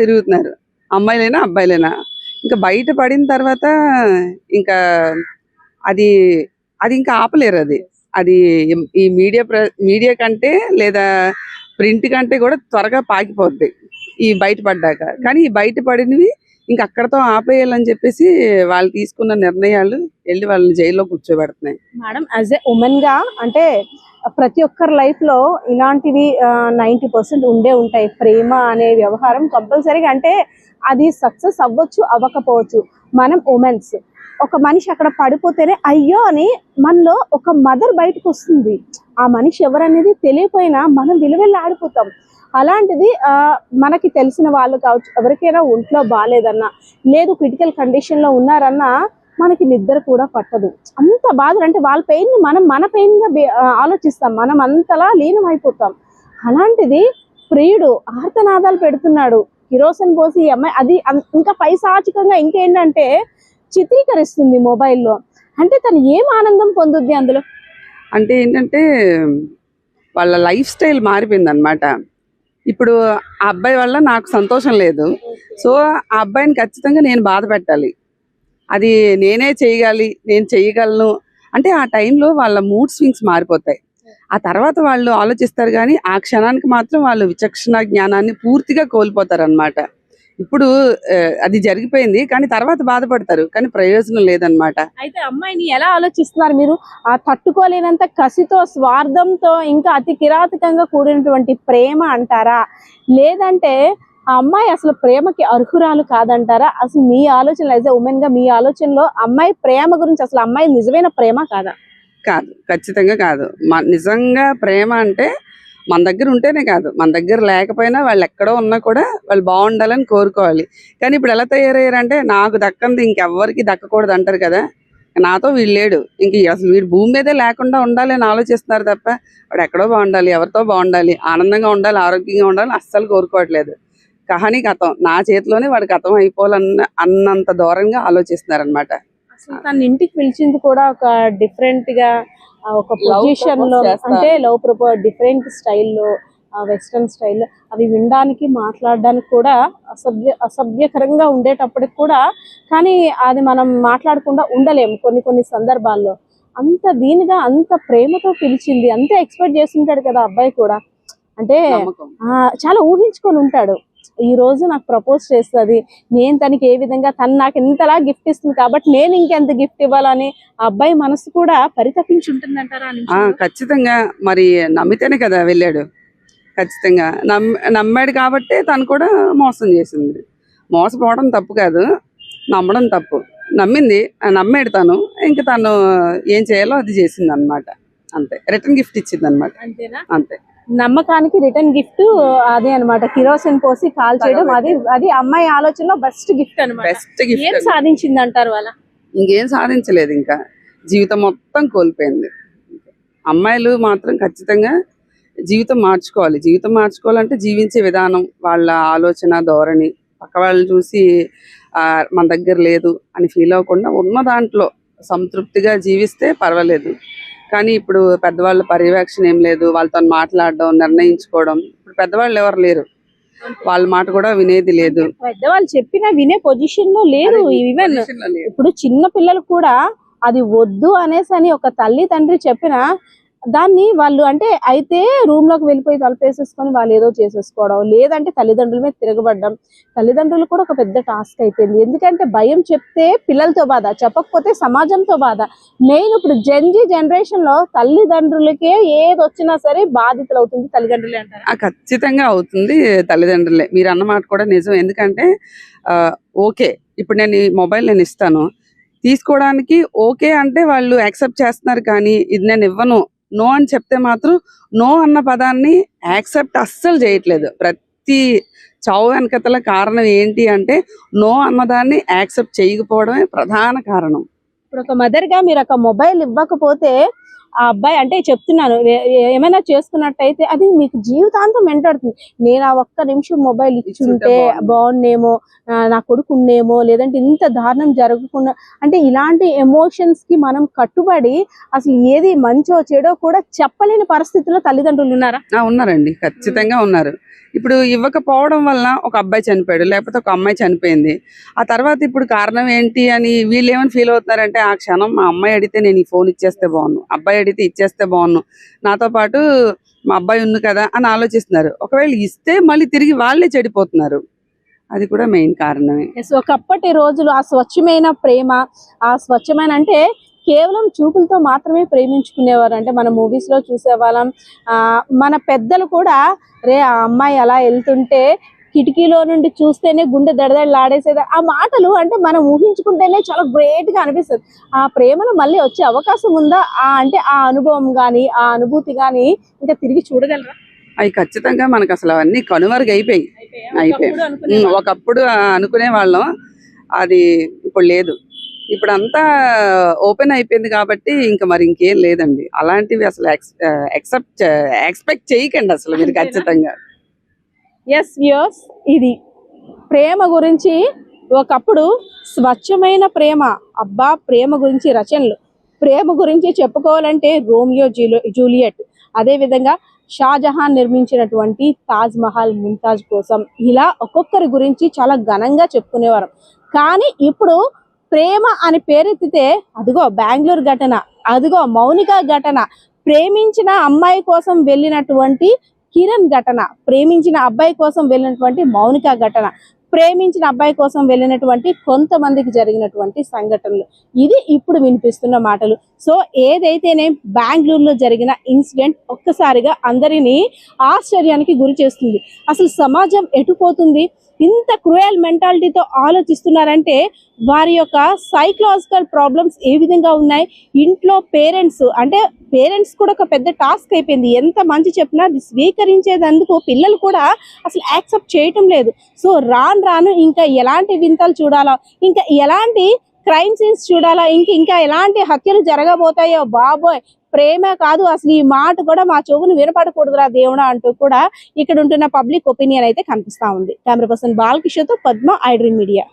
తిరుగుతున్నారు అమ్మాయిలైనా అబ్బాయిలైనా. ఇంకా బయట పడిన తర్వాత ఇంకా అది ఇంకా ఆపలేరు. అది ఈ మీడియా కంటే లేదా ప్రింట్ కంటే కూడా త్వరగా పాకిపోద్ది ఈ బయటపడ్డాక. కానీ ఈ బయటపడినవి ఇంకా అక్కడతో ఆపేయాలని చెప్పేసి వాళ్ళు తీసుకున్న నిర్ణయాలు వెళ్ళి వాళ్ళని జైల్లో కూర్చోబెడుతున్నాయి. మేడం యాజ్ ఏ ఉమెన్ గా అంటే ప్రతి ఒక్కరి లైఫ్ లో ఇలాంటివి 90% ఉండే ఉంటాయి. ప్రేమ అనే వ్యవహారం కంపల్సరీగా, అంటే అది సక్సెస్ అవ్వచ్చు అవ్వకపోవచ్చు. మనం ఉమెన్స్, ఒక మనిషి అక్కడ పడిపోతేనే అయ్యో అని మనలో ఒక మదర్ బయటకు వస్తుంది. ఆ మనిషి ఎవరనేది తెలియపోయినా మనం విలువెళ్ళి ఆడిపోతాం. అలాంటిది మనకి తెలిసిన వాళ్ళు కావచ్చు, ఎవరికైనా ఒంట్లో బాగాలేదన్నా, లేదు క్రిటికల్ కండిషన్ లో ఉన్నారన్నా మనకి నిద్ర కూడా పట్టదు. అంత బాధ, అంటే వాళ్ళ పెయిన్ మనం మన పెయిన్ గా ఆలోచిస్తాం, మనం అంతలా లీనం అయిపోతాం. అలాంటిది ప్రియుడు ఆర్తనాదాలు పెడుతున్నాడు, కిరోసిన్ పోసి ఈ అమ్మాయి అది ఇంకా పైశాచికంగా ఇంకేంటంటే చిత్రీకరిస్తుంది మొబైల్లో. అంటే తను ఏం ఆనందం పొందుద్ది అందులో? అంటే ఏంటంటే వాళ్ళ లైఫ్ స్టైల్ మారిపోయింది అనమాట. ఇప్పుడు ఆ అబ్బాయి వల్ల నాకు సంతోషం లేదు, సో ఆ అబ్బాయిని ఖచ్చితంగా నేను బాధ పెట్టాలి, అది నేనే చేయగాలి, నేను చేయగలను అంటే ఆ టైంలో వాళ్ళ మూడ్ స్వింగ్స్ మారిపోతాయి. ఆ తర్వాత వాళ్ళు ఆలోచిస్తారు, కానీ ఆ క్షణానికి మాత్రం వాళ్ళు విచక్షణ జ్ఞానాన్ని పూర్తిగా కోల్పోతారు అనమాట. ఇప్పుడు అది జరిగిపోయింది, కానీ తర్వాత బాధపడతారు, కానీ ప్రయోజనం లేదనమాట. అయితే అమ్మాయిని ఎలా ఆలోచిస్తున్నారు మీరు? ఆ తట్టుకోలేనంత కసితో, స్వార్థంతో, ఇంకా అతి కిరాతకంగా కూడినటువంటి ప్రేమ అంటారా, లేదంటే ఆ అమ్మాయి అసలు ప్రేమకి అర్హురాలు కాదంటారా? అసలు మీ ఆలోచనలో యాజ్ ఎ ఉమెన్ గా మీ ఆలోచనలో అమ్మాయి ప్రేమ గురించి అసలు అమ్మాయి నిజమైన ప్రేమ కాదా? కాదు, ఖచ్చితంగా కాదు. నిజంగా ప్రేమ అంటే మన దగ్గర ఉంటేనే కాదు, మన దగ్గర లేకపోయినా వాళ్ళు ఎక్కడో ఉన్నా కూడా వాళ్ళు బాగుండాలని కోరుకోవాలి. కానీ ఇప్పుడు ఎలా తయారయ్యారంటే నాకు దక్కంది ఇంకెవ్వరికి దక్కకూడదు అంటారు కదా, నాతో వీడు లేడు, ఇంక అసలు వీడు భూమి మీదే లేకుండా ఉండాలి అని ఆలోచిస్తున్నారు తప్ప వాడు ఎక్కడో బాగుండాలి, ఎవరితో బాగుండాలి, ఆనందంగా ఉండాలి, ఆరోగ్యంగా ఉండాలి అస్సలు కోరుకోవట్లేదు. కహానీ కథం, నా చేతిలోనే వాడి కథం అన్నంత దూరంగా ఆలోచిస్తున్నారనమాట. అసలు తన ఇంటికి పిలిచింది కూడా ఒక డిఫరెంట్ గా ఒక పొజిషన్ లో, అంటే లవ్ ప్రపోజ్ డిఫరెంట్ స్టైల్లో, వెస్ట్రన్ స్టైల్లో అవి వినడానికి మాట్లాడడానికి కూడా అసభ్యకరంగా ఉండేటప్పటికి కూడా, కానీ అది మనం మాట్లాడకుండా ఉండలేము కొన్ని సందర్భాల్లో. అంత దీనిగా అంత ప్రేమతో పిలిచింది, అంత ఎక్స్పెక్ట్ చేస్తుంటాడు కదా అబ్బాయి కూడా. అంటే చాలా ఊహించుకొని ఉంటాడు, ఈ రోజు నాకు ప్రపోజ్ చేస్తుంది, నేను తనకి ఏ విధంగా, తను నాకు ఇంతలా గిఫ్ట్ ఇస్తుంది కాబట్టి నేను ఇంకెంత గిఫ్ట్ ఇవ్వాలని ఆ అబ్బాయి మనసు కూడా పరితపించి ఉంటుంది అంటారా? ఖచ్చితంగా. మరి నమ్మితేనే కదా వెళ్ళాడు. ఖచ్చితంగా నమ్మాడు కాబట్టి తను కూడా మోసం చేసింది. మోసపోవడం తప్పు కాదు, నమ్మడం తప్పు. నమ్మాడు తను, ఇంకా తను ఏం చేయాలో అది చేసింది అనమాట. అంతే, రిటర్న్ గిఫ్ట్ ఇచ్చింది అనమాట. అంతేనా? అంతే. నమ్మకానికి రిటర్న్ గిఫ్ట్ అదే అనమాట, కిరోసిన్ పోసి కాల్ చేయడం. అది అమ్మాయి ఆలోచనలో బెస్ట్ గిఫ్ట్ అనమాట. Best gift. ఏం సాధించింది అంటారు వాళ్ళ? ఇంకేం సాధించలేదు, ఇంకా జీవితం మొత్తం కోల్పోయింది. అమ్మాయిలు మాత్రం ఖచ్చితంగా జీవితం మార్చుకోవాలి. జీవితం మార్చుకోవాలంటే జీవించే విధానం, వాళ్ళ ఆలోచన ధోరణి, పక్క వాళ్ళని చూసి మన దగ్గర లేదు అని ఫీల్ అవ్వకుండా ఉన్న దాంట్లో సంతృప్తిగా జీవిస్తే పర్వాలేదు. కానీ ఇప్పుడు పెద్దవాళ్ళ పర్యవేక్షణ ఏం లేదు, వాళ్ళతో మాట్లాడడం, నిర్ణయించుకోవడం. ఇప్పుడు పెద్దవాళ్ళు ఎవరు లేరు, వాళ్ళ మాట కూడా వినేది లేదు. పెద్దవాళ్ళు చెప్పినా వినే పొజిషన్ లో లేరు. ఈవెన్ ఇప్పుడు చిన్న పిల్లలు కూడా అది వద్దు అనేసి ఒక తల్లి తండ్రి చెప్పినా దాన్ని వాళ్ళు అంటే అయితే రూమ్ లోకి వెళ్ళిపోయి తలుపేసేసుకొని వాళ్ళు ఏదో చేసేసుకోవడం, లేదంటే తల్లిదండ్రుల మీద తిరగబడ్డం. తల్లిదండ్రులు కూడా ఒక పెద్ద టాస్క్ అయిపోయింది. ఎందుకంటే భయం చెప్తే పిల్లలతో బాధ, చెప్పకపోతే సమాజంతో బాధ. మెయిన్ ఇప్పుడు జనరేషన్ లో తల్లిదండ్రులకే ఏది వచ్చినా సరే బాధితులు అవుతుంది తల్లిదండ్రులే అంటారు. ఖచ్చితంగా అవుతుంది తల్లిదండ్రులే. మీరు అన్నమాట కూడా నిజం. ఎందుకంటే ఓకే, ఇప్పుడు నేను ఈ మొబైల్ నేను ఇస్తాను, తీసుకోవడానికి ఓకే అంటే వాళ్ళు యాక్సెప్ట్ చేస్తున్నారు. కానీ ఇది నేను ఇవ్వను, నో అని చెప్తే మాత్రం నో అన్న పదాన్ని యాక్సెప్ట్ అస్సలు చేయట్లేదు. ప్రతి చావు వెనకతల కారణం ఏంటి అంటే నో అన్నదాన్ని యాక్సెప్ట్ చేయకపోవడమే ప్రధాన కారణం. ఇప్పుడు ఒక మదర్ గా మీరు ఒక మొబైల్ ఇవ్వకపోతే ఆ అబ్బాయి అంటే చెప్తున్నాను ఏమైనా చేసుకున్నట్టయితే అది మీకు జీవితాంతం వెంటాడుతుంది. నేను ఆ ఒక్క నిమిషం మొబైల్ ఇచ్చుంటే బాగుండేమో, నా కొడుకు ఉండేమో, లేదంటే ఇంత దారుణం జరగకుండా. అంటే ఇలాంటి ఎమోషన్స్ కి మనం కట్టుబడి అసలు ఏది మంచో చెడో కూడా చెప్పలేని పరిస్థితుల్లో తల్లిదండ్రులు ఉన్నారా? ఉన్నారండి, ఖచ్చితంగా ఉన్నారు. ఇప్పుడు ఇవ్వకపోవడం వల్ల ఒక అబ్బాయి చనిపోయాడు, లేకపోతే ఒక అమ్మాయి చనిపోయింది. ఆ తర్వాత ఇప్పుడు కారణం ఏంటి అని వీళ్ళు ఏమని ఫీల్ అవుతున్నారంటే, ఆ క్షణం మా అమ్మాయి అడిగితే నేను ఈ ఫోన్ ఇచ్చేస్తే బాగున్ను, అబ్బాయి అడిగితే ఇచ్చేస్తే బాగున్ను, నాతో పాటు మా అబ్బాయి ఉంది కదా అని ఆలోచిస్తున్నారు. ఒకవేళ ఇస్తే మళ్ళీ తిరిగి వాళ్ళే చెడిపోతున్నారు. అది కూడా మెయిన్ కారణమే. ఒకప్పటి రోజులు ఆ స్వచ్ఛమైన ప్రేమ, ఆ స్వచ్ఛమైన అంటే కేవలం చూపులతో మాత్రమే ప్రేమించుకునేవారు. అంటే మన మూవీస్ లో చూసేవాళ్ళం. మన పెద్దలు కూడా రే ఆ అమ్మాయి అలా వెళ్తుంటే కిటికీలో నుండి చూస్తేనే గుండె దడదడలాడేసేది. ఆ మాటలు అంటే మనం ఊహించుకుంటేనే చాలా గ్రేట్ గా అనిపిస్తుంది. ఆ ప్రేమను మళ్ళీ వచ్చే అవకాశం ఉందా? అంటే ఆ అనుభవం గాని ఆ అనుభూతి గాని ఇంకా తిరిగి చూడగలరా? అవి ఖచ్చితంగా మనకు అసలు అవన్నీ కనుమరుగు అయిపోయాయి. ఒకప్పుడు అనుకునే వాళ్ళం, అది ఇప్పుడు లేదు. ఇప్పుడు అంతా ఓపెన్ అయిపోయింది కాబట్టి ఇంకా మరి ఇంకేం లేదండి. అలాంటివి అసలు ఎక్స్పెక్ట్ చేయకండి అసలు మీరు ఖచ్చితంగా. ఎస్ వ్యూయర్స్, ఇది ప్రేమ గురించి ఒకప్పుడు స్వచ్ఛమైన ప్రేమ. అబ్బా ప్రేమ గురించి రచనలు, ప్రేమ గురించి చెప్పుకోవాలంటే రోమియో జూలియట్, అదే విధంగా షాజహాన్ నిర్మించినటువంటి తాజ్ మహల్ ముంతాజ్ కోసం, ఇలా ఒక్కొక్కరి గురించి చాలా ఘనంగా చెప్పుకునేవారు. కానీ ఇప్పుడు ప్రేమ అని పేరెత్తితే అదిగో బెంగళూరు ఘటన, అదిగో మౌనిక ఘటన, ప్రేమించిన అమ్మాయి కోసం వెళ్ళినటువంటి కిరణ్ ఘటన, ప్రేమించిన అబ్బాయి కోసం వెళ్ళినటువంటి మౌనిక ఘటన, ప్రేమించిన అబ్బాయి కోసం వెళ్ళినటువంటి కొంతమందికి జరిగినటువంటి సంఘటనలు, ఇది ఇప్పుడు వినిపిస్తున్న మాటలు. సో ఏదైతేనే బెంగళూరులో జరిగిన ఇన్సిడెంట్ ఒక్కసారిగా అందరినీ ఆశ్చర్యానికి గురి చేస్తుంది. అసలు సమాజం ఎటుపోతుంది? ఇంత క్రూయల్ మెంటాలిటీతో ఆలోచిస్తున్నారంటే వారి యొక్క సైకలాజికల్ ప్రాబ్లమ్స్ ఏ విధంగా ఉన్నాయి? ఇంట్లో పేరెంట్స్ కూడా ఒక పెద్ద టాస్క్ అయిపోయింది. ఎంత మంచి చెప్పినా అది స్వీకరించేందుకు పిల్లలు కూడా అసలు యాక్సెప్ట్ చేయటం లేదు. సో రాను ఇంకా ఎలాంటి వింతలు చూడాలా, ఇంకా ఎలాంటి క్రైమ్ సీన్స్ చూడాలా, ఇంకా ఎలాంటి హత్యలు జరగబోతాయో బాబోయ్. ప్రేమ కాదు, అసలు ఈ మాట కూడా మా చెవును వినపడకూడదురా దేవుడా అంటూ కూడా ఇక్కడ ఉంటున్న పబ్లిక్ ఒపీనియన్ అయితే కనిపిస్తా ఉంది. కెమెరా పర్సన్ బాలకిషోర్తో పద్మ, ఐ డ్రీమ్ మీడియా.